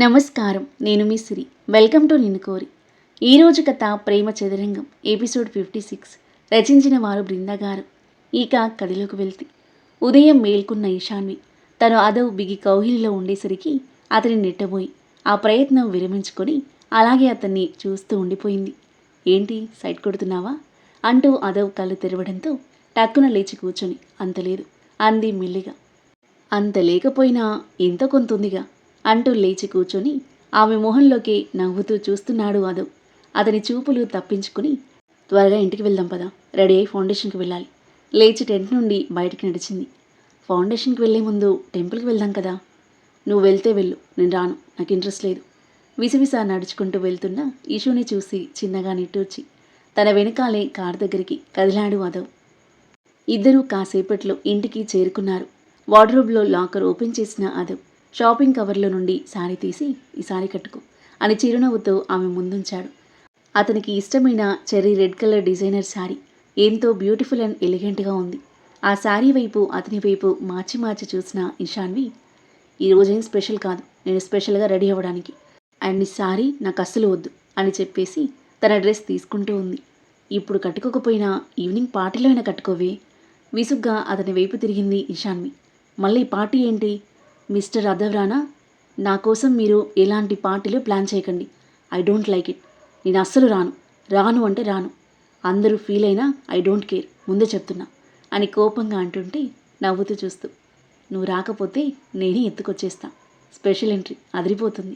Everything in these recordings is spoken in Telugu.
నమస్కారం, నేను మీ సిరి. వెల్కమ్ టు నిన్ను కోరి. ఈరోజు కథ ప్రేమ చదరంగం ఎపిసోడ్ 56. రచించిన వారు బృందా గారు. ఇక కథలోకి వెళ్తే, ఉదయం మేల్కొన్న ఈశాన్వి తను అదవ్ బిగి కౌగిలిలో ఉండేసరికి అతని నెట్టబోయి ఆ ప్రయత్నం విరమించుకొని అలాగే అతన్ని చూస్తూ ఉండిపోయింది. ఏంటి సైట్ కొడుతున్నావా అంటూ అదవ్ కళ్ళు తెరవడంతో టక్కున లేచి కూర్చొని అంతలేదు అంది మెల్లిగా. అంత లేకపోయినా ఎంత కొంతుందిగా అంటూ లేచి కూర్చొని ఆమె మొహంలోకి నవ్వుతూ చూస్తున్నాడు అదవ్. అతని చూపులు తప్పించుకుని, త్వరగా ఇంటికి వెళ్దాం పదా, రెడీ అయి ఫౌండేషన్కి వెళ్ళాలి. లేచి టెంట్ నుండి బయటికి నడిచింది. ఫౌండేషన్కి వెళ్లే ముందు టెంపుల్కి వెళ్దాం కదా. నువ్వు వెళ్తే వెళ్ళు, నేను రాను, నాకు ఇంట్రెస్ట్ లేదు. విసివిసా నడుచుకుంటూ వెళ్తున్న ఇషుని చూసి చిన్నగా నిట్టూర్చి తన వెనకాలే కారు దగ్గరికి కదిలాడు అదవ్. ఇద్దరూ కాసేపట్లో ఇంటికి చేరుకున్నారు. వార్డ్రోబ్లో లాకర్ ఓపెన్ చేసిన అదవ్ షాపింగ్ కవర్లో నుండి శారీ తీసి, ఈ శారీ కట్టుకో అని చిరునవ్వుతో ఆమె ముందుంచాడు. అతనికి ఇష్టమైన cherry red colour designer sari ఎంతో బ్యూటిఫుల్ అండ్ ఎలిగెంట్గా ఉంది. ఆ శారీ వైపు అతని వైపు మార్చి మార్చి చూసిన ఇషాన్వి, ఈరోజేం స్పెషల్ కాదు, నేను స్పెషల్గా రెడీ అవ్వడానికి, అండ్ ఈ శారీ నాకు అస్సలు వద్దు అని చెప్పేసి తన డ్రెస్ తీసుకుంటూ ఉంది. ఇప్పుడు కట్టుకోకపోయినా ఈవినింగ్ పార్టీలో అయినా కట్టుకోవే. విసుగ్గా అతని వైపు తిరిగింది ఇషాన్వి. మళ్ళీ పార్టీ ఏంటి మిస్టర్ అదవ్రానా? నా కోసం మీరు ఎలాంటి పార్టీలు ప్లాన్ చేయకండి. I don't like it. నేను అస్సలు రాను. రాను అంటే రాను. అందరూ ఫీల్ అయినా ఐ డోంట్ కేర్, ముందే చెప్తున్నా అని కోపంగా అంటుంటే నవ్వుతూ చూస్తూ, నువ్వు రాకపోతే నేనే ఎత్తుకొచ్చేస్తా. స్పెషల్ ఎంట్రీ అదిరిపోతుంది.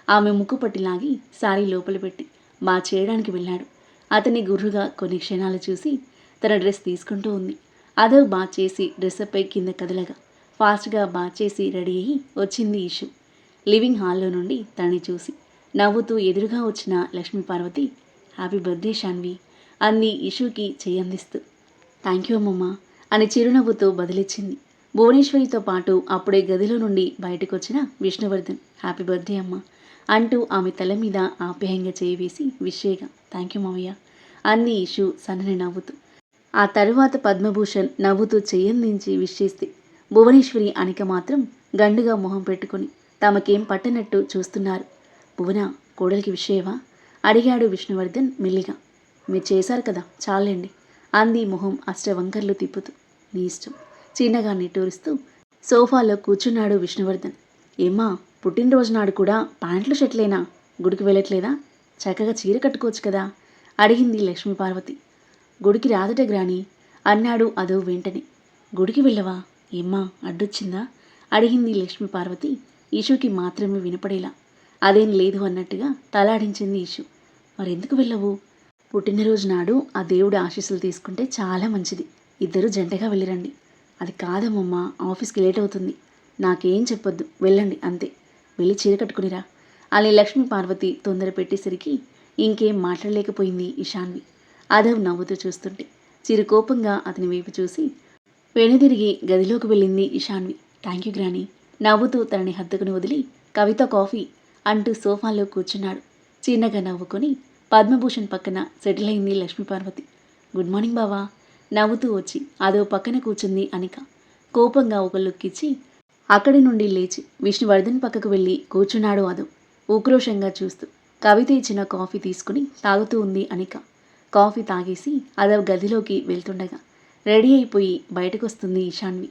ఆమె ముక్కు పట్టి లాగి సారీ లోపల పెట్టి బా చేయడానికి వెళ్ళాడు. అతన్ని గుర్రుగా కొన్ని క్షణాలు చూసి తన డ్రెస్ తీసుకుంటూ ఉంది. అదవ్ బా చేసి డ్రెస్సపై కింద కదలగా ఫాస్ట్గా బాచేసి రెడీ అయ్యి వచ్చింది ఇషు. లివింగ్ హాల్లో నుండి తనని చూసి నవ్వుతూ ఎదురుగా వచ్చిన లక్ష్మీ పార్వతి, హ్యాపీ బర్త్డే శాన్వి అంది ఇషుకి చేయందిస్తూ. థ్యాంక్ యూ అమ్మమ్మ అని చిరునవ్వుతో బదిలిచ్చింది. భువనేశ్వరితో పాటు అప్పుడే గదిలో నుండి బయటకొచ్చిన విష్ణువర్ధన్, హ్యాపీ బర్త్డే అమ్మ అంటూ ఆమె తల మీద ఆప్యాయంగా చేయవేసి విషేగా, థ్యాంక్ యూ మావయ్య అంది ఇషు సన్నని నవ్వుతూ. ఆ తరువాత పద్మభూషణ్ నవ్వుతూ చెయ్యందించి విష్ చేస్తే భువనేశ్వరి అనిక మాత్రం గండుగా మొహం పెట్టుకుని తమకేం పట్టనట్టు చూస్తున్నారు. భువన, కోడలికి విషయవా అడిగాడు విష్ణువర్ధన్ మెల్లిగా. మీరు చేశారు కదా, చాలండి అంది మొహం అష్టవంకర్లు తిప్పుతూ. నీ ఇష్టం చిన్నగా నిట్టూరుస్తూ సోఫాలో కూర్చున్నాడు విష్ణువర్ధన్. ఏమ్మా, పుట్టినరోజు నాడు కూడా ప్యాంట్లు షర్ట్లేనా, గుడికి వెళ్ళట్లేదా? చక్కగా చీర కట్టుకోవచ్చు కదా అడిగింది లక్ష్మీపార్వతి. గుడికి రాదట గ్రాని అన్నాడు అదో వెంటనే. గుడికి వెళ్ళవా ఏమ్మా, అడ్డొచ్చిందా అడిగింది లక్ష్మీపార్వతి ఇషుకి మాత్రమే వినపడేలా. అదేం లేదు అన్నట్టుగా తలాడించింది ఇషు. మరెందుకు వెళ్ళవు? పుట్టినరోజు నాడు ఆ దేవుడి ఆశీస్సులు తీసుకుంటే చాలా మంచిది. ఇద్దరు జంటగా వెళ్ళిరండి. అది కాదమ్మమ్మ, ఆఫీస్కి లేట్ అవుతుంది. నాకేం చెప్పొద్దు, వెళ్ళండి అంతే. వెళ్ళి చీర కట్టుకునిరా అని లక్ష్మీపార్వతి తొందర పెట్టేసరికి ఇంకేం మాట్లాడలేకపోయింది ఇషాన్వి. అదవ్ నవ్వుతూ చూస్తుంటే చిరుకోపంగా అతని వైపు చూసి వెనుదిరిగి గదిలోకి వెళ్ళింది ఇషాన్వి. థ్యాంక్ యూ గ్రాని నవ్వుతూ తనని హత్తుకుని వదిలి, కవిత కాఫీ అంటూ సోఫాలో కూర్చున్నాడు. చిన్నగా నవ్వుకొని పద్మభూషణ్ పక్కన సెటిల్ అయింది లక్ష్మీపార్వతి. గుడ్ మార్నింగ్ బావా నవ్వుతూ వచ్చి అదో పక్కన కూర్చుంది అనిక. కోపంగా ఒక లుక్ ఇచ్చి అక్కడి నుండి లేచి విష్ణువర్ధన్ పక్కకు వెళ్ళి కూర్చున్నాడు అదో. ఉక్రోషంగా చూస్తూ కవిత ఇచ్చిన కాఫీ తీసుకుని తాగుతూ ఉంది అనిక. కాఫీ తాగేసి అదవ్ గదిలోకి వెళ్తుండగా రెడీ అయిపోయి బయటకొస్తుంది Ishanvi.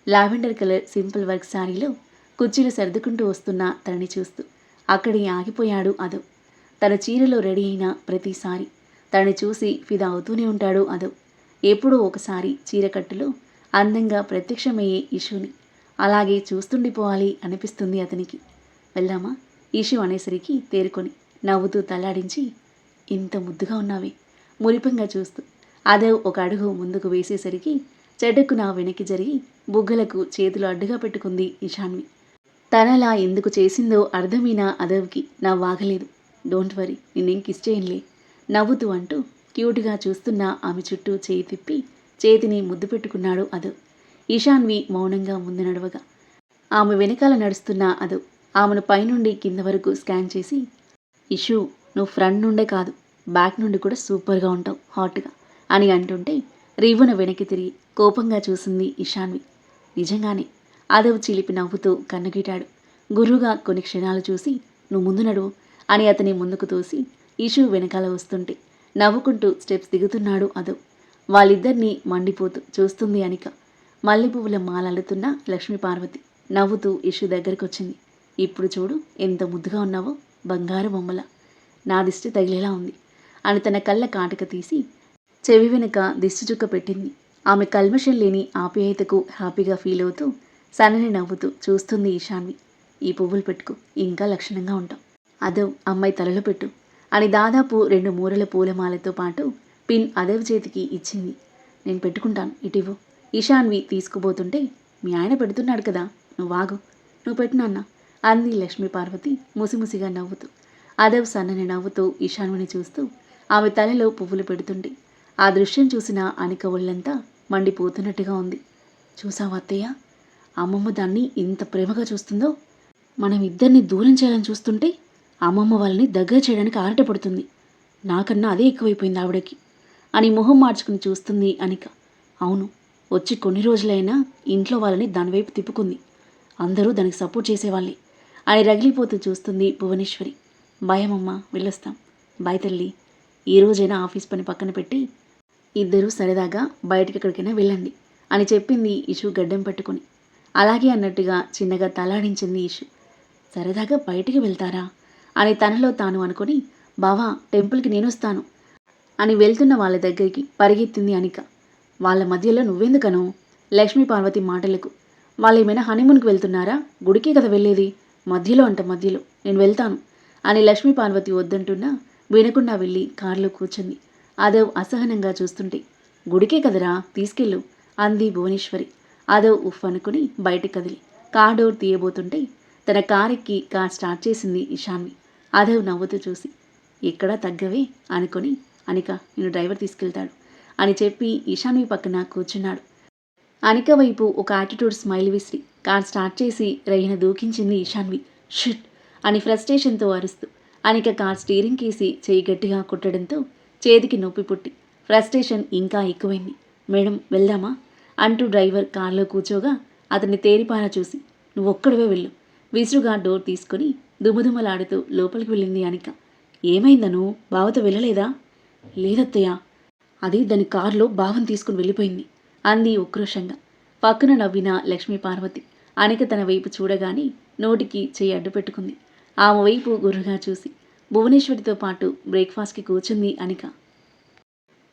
Lavender colour simple work శారీలో కుర్చీలు సర్దుకుంటూ వస్తున్న తనని చూస్తూ అక్కడే ఆగిపోయాడు అదవ్. తన చీరలో రెడీ అయిన ప్రతిసారి తనని చూసి ఫిదా అవుతూనే ఉంటాడు అదవ్. ఎప్పుడో ఒకసారి చీరకట్టులో అందంగా ప్రత్యక్షమయ్యే ఇషుని అలాగే చూస్తుండిపోవాలి అనిపిస్తుంది అతనికి. వెళ్దామా ఇషు అనేసరికి తేరుకొని నవ్వుతూ తల్లాడించి, ఇంత ముద్దుగా ఉన్నావే మురిపంగా చూస్తూ అదవ్ ఒక అడుగు ముందుకు వేసేసరికి చెడ్డకున వెనక్కి జరిగి బుగ్గలకు చేతులు అడ్డుగా పెట్టుకుంది ఇషాన్వి. తనలా ఎందుకు చేసిందో అర్థమైన అదవ్కి నవ్వాగలేదు. డోంట్ వరీ, నిన్నేం కిస్ చేయనులే నవ్వుతూ అంటూ క్యూట్గా చూస్తున్న ఆమె చుట్టూ చేయి తిప్పి చేతిని ముద్దు పెట్టుకున్నాడు అదవ్. ఇషాన్వి మౌనంగా ముందు నడవగా ఆమె వెనకాల నడుస్తున్న అదవ్ ఆమెను పైనుండి కింద వరకు స్కాన్ చేసి, ఇషు, నువ్వు ఫ్రంట్ నుండే కాదు బ్యాక్ నుండి కూడా సూపర్గా ఉంటావు హాట్గా అని అంటుంటే రివ్వున వెనక్కి తిరిగి కోపంగా చూసింది ఇషాన్వి. నిజంగానే అదవ్ చిలిపి నవ్వుతూ కన్నుగీటాడు. గుర్రుగా కొన్ని క్షణాలు చూసి నువ్వు ముందు నడువు అని అతని ముందుకు తోసి ఇషు వెనకాల వస్తుంటే నవ్వుకుంటూ స్టెప్స్ దిగుతున్నాడు అదో. వాళ్ళిద్దరినీ మండిపోతూ చూస్తుంది అనిక. మల్లెపువ్వుల మాలల్లుతున్న లక్ష్మీపార్వతి నవ్వుతూ ఇషు దగ్గరకొచ్చింది. ఇప్పుడు చూడు ఎంత ముద్దుగా ఉన్నావో, బంగారు బొమ్మల, నా దిష్టి తగిలేలా ఉంది అని తన కళ్ళ కాటుక తీసి చెవి వెనుక దిష్టి చుక్క పెట్టింది. ఆమె కల్మషం లేని ఆప్యాయతకు హ్యాపీగా ఫీల్ అవుతూ సన్నని నవ్వుతూ చూస్తుంది ఈశాన్వి. ఈ పువ్వులు పెట్టుకో, ఇంకా లక్షణంగా ఉంటాం. అదో అమ్మాయి తలలో పెట్టు అని దాదాపు 2 మూరల పూలమాలతో పాటు పిన్ అదవ్ చేతికి ఇచ్చింది. నేను పెట్టుకుంటాను, ఇటివ్వు. ఈశాన్వి తీసుకుపోతుంటే మీ ఆయన పెడుతున్నాడు కదా, నువ్వు ఆగు, నువ్వు పెట్టు నాన్న అంది లక్ష్మీపార్వతి ముసిముసిగా నవ్వుతూ. అదవ్ సన్నని నవ్వుతూ ఈశాన్విని చూస్తూ ఆమె తలలో పువ్వులు పెడుతుంటే ఆ దృశ్యం చూసిన అనిక ఒళ్ళంతా మండిపోతున్నట్టుగా ఉంది. చూసావా అత్తయ్య, అమ్మమ్మ దాన్ని ఇంత ప్రేమగా చూస్తుందో. మనం ఇద్దరిని దూరం చేయాలని చూస్తుంటే అమ్మమ్మ వాళ్ళని దగ్గర చేయడానికి ఆరటపడుతుంది. నాకన్నా అదే ఎక్కువైపోయింది ఆవిడకి అని మొహం మార్చుకుని చూస్తుంది అనిక. అవును, వచ్చి కొన్ని రోజులైనా ఇంట్లో వాళ్ళని దానివైపు తిప్పుకుంది. అందరూ దానికి సపోర్ట్ చేసేవాళ్ళే అని రగిలిపోతూ చూస్తుంది భువనేశ్వరి. భయమమ్మ, వెళ్ళొస్తాం. బాయ్ తల్లి. ఈ రోజైనా ఆఫీస్ పని పక్కన పెట్టి ఇద్దరూ సరదాగా బయటికి ఎక్కడికైనా వెళ్ళండి అని చెప్పింది ఇషు గడ్డం పట్టుకుని. అలాగే అన్నట్టుగా చిన్నగా తలాడించింది ఇషు. సరదాగా బయటికి వెళ్తారా అని తనలో తాను అనుకుని, బావా టెంపుల్కి నేనొస్తాను అని వెళ్తున్న వాళ్ళ దగ్గరికి పరిగెత్తింది అనిక. వాళ్ళ మధ్యలో నువ్వెందుకను? లక్ష్మీపార్వతి మాటలకు వాళ్ళేమైనా హనీమూన్కి వెళ్తున్నారా? గుడికే కదా వెళ్ళేది. మధ్యలో మధ్యలో నేను వెళ్తాను అని లక్ష్మీపార్వతి వద్దంటున్నా వినకుండా వెళ్ళి కారులో కూర్చుంది. అదవ్ అసహనంగా చూస్తుంటే గుడికే కదరా, తీసుకెళ్ళు అంది భువనేశ్వరి. అదవ్ ఉఫ్ అనుకుని బయటికి కదిలి కార్ డోర్ తీయబోతుంటే తన కారెక్కి కార్ స్టార్ట్ చేసింది ఈశాన్వి. అదవ్ నవ్వుతూ చూసి ఎక్కడా తగ్గవే అనుకొని, అనిక నేను డ్రైవర్ తీసుకెళ్తాడు అని చెప్పి ఈశాన్వి పక్కన కూర్చున్నాడు. అనిక వైపు ఒక యాటిట్యూడ్ స్మైల్ విసిరి కార్ స్టార్ట్ చేసి రైన దూకించింది ఈశాన్వి. షిట్ అని ఫ్రస్ట్రేషన్తో అరుస్తూ అనిక కార్ స్టీరింగ్ కేసి చేయి గట్టిగా కొట్టడంతో చేతికి నొప్పి పుట్టి ఫ్రస్ట్రేషన్ ఇంకా ఎక్కువైంది. మేడం వెళ్దామా అంటూ డ్రైవర్ కార్లో కూర్చోగా అతన్ని తేరిపారా చూసి నువ్వొక్కడివే వెళ్ళు విసురుగా డోర్ తీసుకుని దుమదుమలాడుతూ లోపలికి వెళ్ళింది అనిక. ఏమైందను, బావతో వెళ్ళలేదా? లేదత్తయ్య, అది దాని కారులో బావని తీసుకుని వెళ్ళిపోయింది అంది ఉక్రోషంగా. పక్కన నవ్విన లక్ష్మీపార్వతి అనిక తన వైపు చూడగానే నోటికి చెయ్యి అడ్డు పెట్టుకుంది. ఆమె వైపు గుర్రుగా చూసి భువనేశ్వరితో పాటు బ్రేక్ఫాస్ట్కి కూర్చుంది అనిక.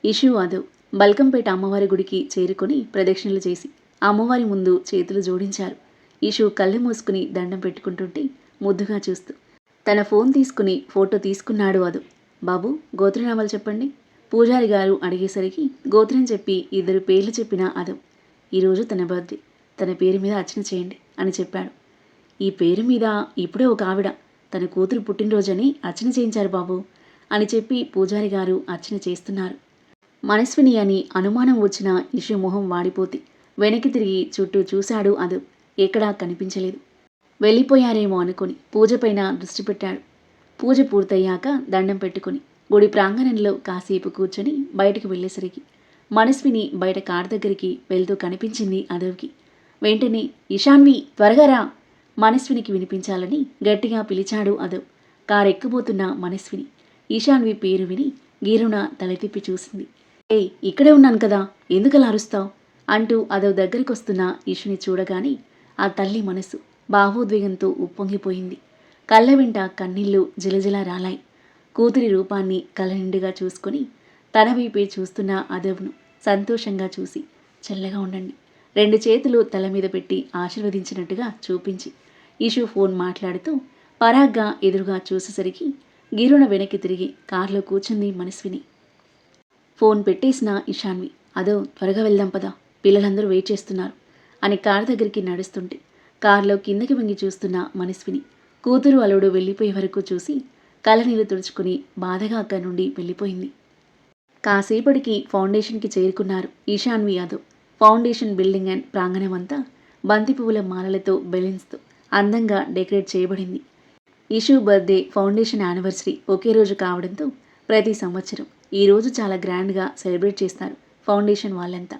ఇషు అదవ్ బల్కంపేట అమ్మవారి గుడికి చేరుకొని ప్రదక్షిణలు చేసి అమ్మవారి ముందు చేతులు జోడించారు. ఇషు కళ్ళు మూసుకుని దండం పెట్టుకుంటుంటే ముద్దుగా చూస్తూ తన ఫోన్ తీసుకుని ఫోటో తీసుకున్నాడు అదవ్. బాబు గోత్రనామాలు చెప్పండి పూజారి గారు అడిగేసరికి గోత్రం చెప్పి 2 పేర్లు చెప్పిన అదవ్. ఈరోజు తన బర్త్డే, తన పేరు మీద అర్చన చేయండి అని చెప్పాడు. ఈ పేరు మీద ఇప్పుడే ఒక ఆవిడ తన కూతురు పుట్టినరోజని అర్చన చేయించారు బాబు అని చెప్పి పూజారి గారు అర్చన చేస్తున్నారు. మనస్విని అని అనుమానం వచ్చిన ఇషు మొహం వాడిపోతే వెనక్కి తిరిగి చుట్టూ చూశాడు అదవ్. ఎక్కడా కనిపించలేదు. వెళ్ళిపోయారేమో అనుకుని పూజపైన దృష్టి పెట్టాడు. పూజ పూర్తయ్యాక దండం పెట్టుకుని గుడి ప్రాంగణంలో కాసేపు కూర్చొని బయటకు వెళ్ళేసరికి మనస్విని బయట కార్ దగ్గరికి వెళ్తూ కనిపించింది అదవ్కి. వెంటనే ఈశాన్వి త్వరగా రా మనస్వినికి వినిపించాలని గట్టిగా పిలిచాడు అదవ్. కారు ఎక్కబోతున్న మనస్విని ఈశాన్వి పేరు విని గీరున తలతిప్పి చూసింది. ఏయ్ ఇక్కడే ఉన్నాను కదా, ఎందుకలా అరుస్తావు అంటూ అదవ్ దగ్గరికొస్తున్న ఇషుని చూడగానే ఆ తల్లి మనసు భావోద్వేగంతో ఉప్పొంగిపోయింది. కళ్ళ వెంట కన్నీళ్లు జిలజిలా రాలాయి. కూతురి రూపాన్ని కళ్ళ నిండుగా చూసుకొని తన వైపే చూస్తున్న అదవ్ను సంతోషంగా చూసి చల్లగా ఉండండి 2 చేతులు తల మీద పెట్టి ఆశీర్వదించినట్టుగా చూపించి ఇషు ఫోన్ మాట్లాడుతూ పరాగ్గా ఎదురుగా చూసేసరికి గిరున వెనక్కి తిరిగి కారులో కూర్చుంది మనస్విని. ఫోన్ పెట్టేసిన ఈశాన్వి అదవ్ త్వరగా వెళ్దాం పదా, పిల్లలందరూ వెయిట్ చేస్తున్నారు అని కారు దగ్గరికి నడుస్తుంటే కారులో కిందకి వంగి చూస్తున్న మనస్విని కూతురు అల్లుడు వెళ్ళిపోయే వరకు చూసి కళ్ళనీళ్ళు తుడుచుకుని బాధగా అక్కడి నుండి వెళ్ళిపోయింది. కాసేపటికి ఫౌండేషన్కి చేరుకున్నారు Ishanvi Yadav. Foundation building and ప్రాంగణం అంతా బంతి పువ్వుల మాలలతో బెలూన్స్తో అందంగా డెకరేట్ చేయబడింది. ఇషు బర్త్డే ఫౌండేషన్ యానివర్సరీ ఒకే రోజు కావడంతో ప్రతి సంవత్సరం ఈ రోజు చాలా గ్రాండ్గా సెలబ్రేట్ చేస్తారు ఫౌండేషన్ వాళ్ళంతా.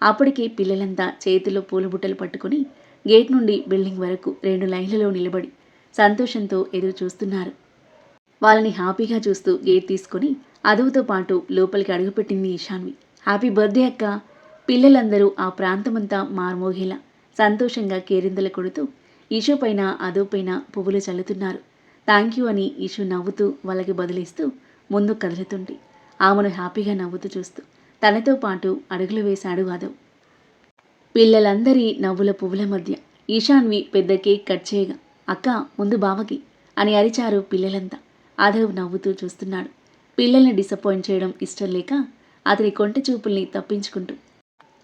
అప్పటికే పిల్లలంతా చేతిలో పూల బుట్టలు పట్టుకుని గేట్ నుండి బిల్డింగ్ వరకు 2 లైన్లలో నిలబడి సంతోషంతో ఎదురు చూస్తున్నారు. వాళ్ళని హ్యాపీగా చూస్తూ గేట్ తీసుకుని అదువుతో పాటు లోపలికి అడుగుపెట్టింది ఇషాన్వి. హ్యాపీ బర్త్డే అక్క! పిల్లలందరూ ఆ ప్రాంతమంతా మార్మోగేలా సంతోషంగా కేరింతలు కొడుతూ ఇషు పైన అదు పైన పువ్వులు చల్లుతున్నారు. థ్యాంక్ యూ అని ఇషు నవ్వుతూ వాళ్ళకి బదిలిస్తూ ముందు కదులుతుంటే ఆమెను హ్యాపీగా నవ్వుతూ చూస్తూ తనతో పాటు అడుగులు వేశాడు అదవ్. పిల్లలందరి నవ్వుల పువ్వుల మధ్య ఈశాన్వి పెద్ద కేక్ కట్ చేయగా అక్క ముందు బావకి అని అరిచారు పిల్లలంతా. అదవ్ నవ్వుతూ చూస్తున్నాడు. పిల్లల్ని డిసప్పాయింట్ చేయడం ఇష్టం లేక అతని కొంటె చూపుల్ని తప్పించుకుంటూ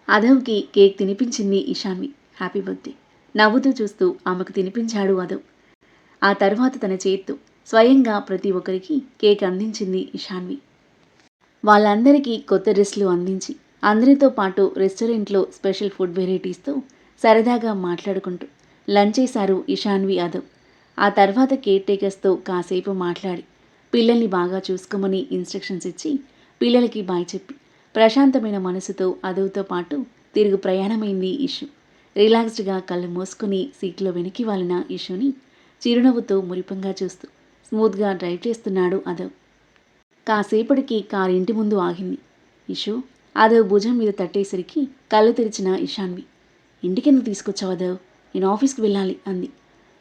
అదవ్కి కేక్ తినిపించింది ఇషాన్వి. హ్యాపీ బర్త్డే నవ్వుతూ చూస్తూ ఆమెకు తినిపించాడు అదవ్. ఆ తర్వాత తన చేత్తో స్వయంగా ప్రతి ఒక్కరికి కేక్ అందించింది ఇషాన్వి. వాళ్ళందరికీ కొత్త డ్రెస్లు అందించి అందరితో పాటు రెస్టారెంట్లో స్పెషల్ ఫుడ్ వెరైటీస్తో సరదాగా మాట్లాడుకుంటూ లంచ్ చేశారు ఇషాన్వి అదవ్. ఆ తర్వాత కేర్ టేకర్స్తో కాసేపు మాట్లాడి పిల్లల్ని బాగా చూసుకోమని ఇన్స్ట్రక్షన్స్ ఇచ్చి పిల్లలకి బాయ్ చెప్పి ప్రశాంతమైన మనసుతో అదవ్తో పాటు తిరుగు ప్రయాణమైంది ఇషు. రిలాక్స్డ్గా కళ్ళు మూసుకుని సీట్లో వెనక్కి వాలిన ఇషుని చిరునవ్వుతో మురిపంగా చూస్తూ స్మూత్గా డ్రైవ్ చేస్తున్నాడు అదవ్. కాసేపటికి కారు ఇంటి ముందు ఆగింది. ఇషు అదవ్ భుజం మీద తట్టేసరికి కళ్ళు తెరిచిన ఇషాన్వి. ఇంటికెందుకు తీసుకొచ్చావు అదవ్? నేను ఆఫీస్కి వెళ్ళాలి అంది.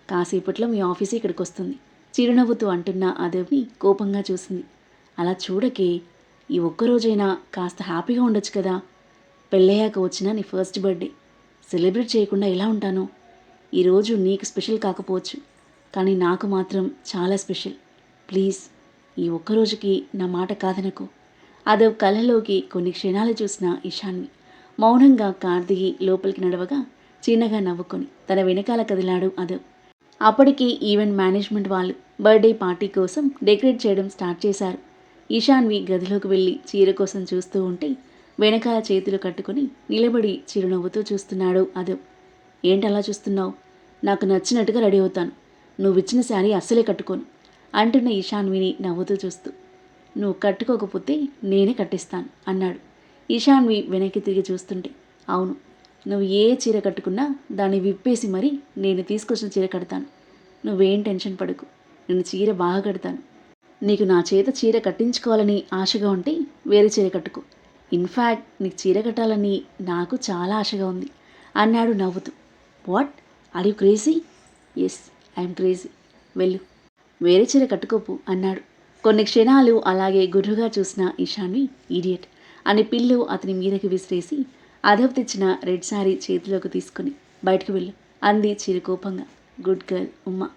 కాసేపట్లో మీ ఆఫీసే ఇక్కడికి వస్తుంది చిరునవ్వుతూ అంటున్న అదవ్ని కోపంగా చూసింది. అలా చూడకే, ఈ ఒక్కరోజైనా కాస్త హ్యాపీగా ఉండొచ్చు కదా. పెళ్ళయ్యాక వచ్చిన నీ ఫస్ట్ బర్త్డే సెలబ్రేట్ చేయకుండా ఎలా ఉంటాను? ఈరోజు నీకు స్పెషల్ కాకపోవచ్చు, కానీ నాకు మాత్రం చాలా స్పెషల్. ప్లీజ్ ఈ ఒక్కరోజుకి నా మాట కాదనకు. అదవ్ కళ్ళలోకి కొన్ని క్షణాలు చూసిన ఇషాన్వి మౌనంగా కార్ దిగి లోపలికి నడవగా చిన్నగా నవ్వుకొని తన వెనకాల కదిలాడు అదవ్. అప్పటికి ఈవెంట్ మేనేజ్మెంట్ వాళ్ళు బర్త్డే పార్టీ కోసం డెకరేట్ చేయడం స్టార్ట్ చేశారు. ఇషాన్వి గదిలోకి వెళ్ళి చీర కోసం చూస్తూ ఉంటే వెనకాల చేతులు కట్టుకుని నిలబడి చిరునవ్వుతూ చూస్తున్నాడు అదవ్. ఏంటలా చూస్తున్నావు? నాకు నచ్చినట్టుగా రెడీ అవుతాను. నువ్విచ్చిన శారీ అస్సలే కట్టుకోను అంటున్న ఇషాన్విని నవ్వుతూ చూస్తూ. నువ్వు కట్టుకోకపోతే నేనే కట్టిస్తాను అన్నాడు. ఇషాన్వి వెనక్కి తిరిగి చూస్తుంటే అవును, నువ్వు ఏ చీర కట్టుకున్నా దాన్ని విప్పేసి మరీ నేను తీసుకొచ్చిన చీర కడతాను. నువ్వేం టెన్షన్ పడకు, నేను చీర బాగా కడతాను. నీకు నా చేత చీర కట్టించుకోవాలని ఆశగా ఉంటే వేరే చీర కట్టుకో. ఇన్ఫ్యాక్ట్ నీకు చీర కట్టాలని నాకు చాలా ఆశగా ఉంది అన్నాడు నవ్వుతూ. What, are you crazy? Yes, I'm crazy. వెళ్ళు, వేరే చీర కట్టుకోపు అన్నాడు. కొన్ని క్షణాలు అలాగే గుర్రుగా చూసిన ఇషాన్వి ఈడియట్ అని పిల్లు అతని మీదకి విసిరేసి అదవ్ తెచ్చిన రెడ్ శారీ చేతిలోకి తీసుకుని బయటకు వెళ్ళు అంది చిరుకోపంగా. గుడ్ గర్ల్ ఉమ్మా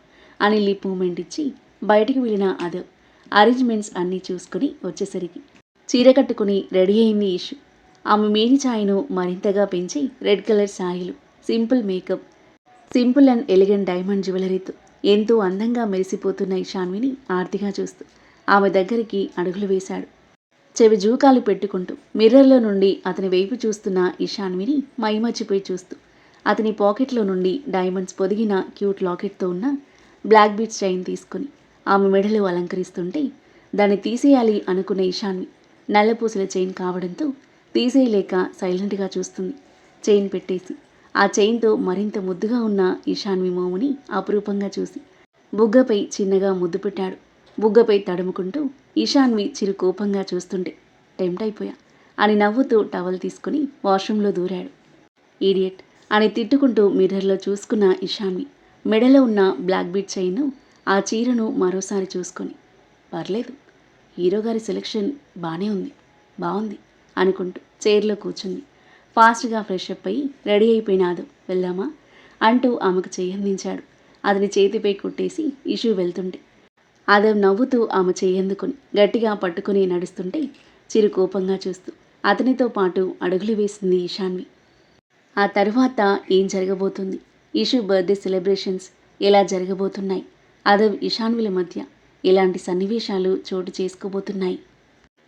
అని లిప్ మూమెంట్ ఇచ్చి బయటకు వెళ్ళిన అదవ్ అరేంజ్మెంట్స్ అన్నీ చూసుకుని వచ్చేసరికి చీర కట్టుకుని రెడీ అయింది ఇషు. ఆమె మేని ఛాయను మరింతగా పెంచి రెడ్ కలర్ శారీలు, simple makeup, simple and elegant diamond జ్యువెలరీతో ఎంతో అందంగా మెరిసిపోతున్న ఇషాన్విని ఆర్తిగా చూస్తూ ఆమె దగ్గరికి అడుగులు వేశాడు. చెవి జూకాలు పెట్టుకుంటూ మిర్రర్లో నుండి అతని వైపు చూస్తున్న ఇషాన్విని మైమర్చిపోయి చూస్తూ అతని పాకెట్లో నుండి డైమండ్స్ పొదిగిన క్యూట్ లాకెట్తో ఉన్న బ్లాక్ బీట్స్ చైన్ తీసుకుని ఆమె మెడలో అలంకరిస్తుంటే దాన్ని తీసేయాలి అనుకున్న ఇషాన్వి నల్లపూసల చైన్ కావడంతో తీసేయలేక సైలెంట్గా చూస్తుంది. చైన్ పెట్టేసి ఆ చైన్తో మరింత ముద్దుగా ఉన్న ఇషాన్వి మోముని అపురూపంగా చూసి బుగ్గపై చిన్నగా ముద్దు పెట్టాడు. బుగ్గపై తడుముకుంటూ ఇషాన్వి చిరు కోపంగా చూస్తుంటే టెంప్ట్ అయిపోయా అని నవ్వుతూ టవల్ తీసుకుని వాష్రూంలో దూరాడు. ఈడియట్ అని తిట్టుకుంటూ మిర్రర్లో చూసుకున్న ఇషాన్వి మెడలో ఉన్న బ్లాక్ బీట్ చైన్ను, ఆ చీరను మరోసారి చూసుకొని పర్లేదు, హీరో గారి సెలెక్షన్ బాగానే ఉంది, బాగుంది అనుకుంటూ చైర్లో కూర్చుంది. ఫాస్ట్గా ఫ్రెష్ అప్ అయ్యి రెడీ అయిపోయినాదు. వెళ్దామా అంటూ ఆమెకు చెయ్యందించాడు. అతని చేతిపై కొట్టేసి ఇషు వెళ్తుంటే అదవ్ నవ్వుతూ ఆమె చెయ్యందుకుని గట్టిగా పట్టుకుని నడుస్తుంటే చిరు కోపంగా చూస్తూ అతనితో పాటు అడుగులు వేసింది ఇషాన్వి. ఆ తర్వాత ఏం జరగబోతుంది? ఇషు బర్త్డే సెలబ్రేషన్స్ ఎలా జరగబోతున్నాయి? అదవ్ ఇషాన్విల మధ్య ఎలాంటి సన్నివేశాలు చోటు చేసుకోబోతున్నాయి?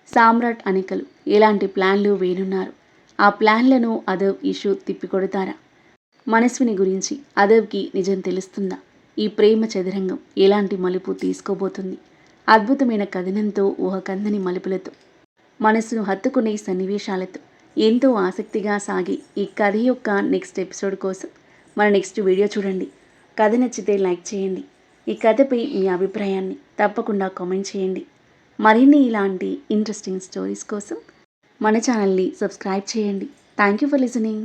సామ్రాట్ అనికలు ఎలాంటి ప్లాన్లు వేనున్నారు? ఆ ప్లాన్లను అదవ్ ఇషు తిప్పికొడతారా? మనస్విని గురించి అదవ్కి నిజం తెలుస్తుందా? ఈ ప్రేమ చదరంగం ఎలాంటి మలుపు తీసుకోబోతుంది? అద్భుతమైన కథనంతో ఊహకందని మలుపులతో మనసును హత్తుకునే సన్నివేశాలతో ఎంతో ఆసక్తిగా సాగే ఈ కథ యొక్క నెక్స్ట్ ఎపిసోడ్ కోసం మన నెక్స్ట్ వీడియో చూడండి. కథ నచ్చితే లైక్ చేయండి. ఈ కథపై మీ అభిప్రాయాన్ని తప్పకుండా కామెంట్ చేయండి. మరిన్ని ఇలాంటి ఇంట్రెస్టింగ్ స్టోరీస్ కోసం మన ఛానల్ని సబ్స్క్రైబ్ చేయండి. Thank you for listening.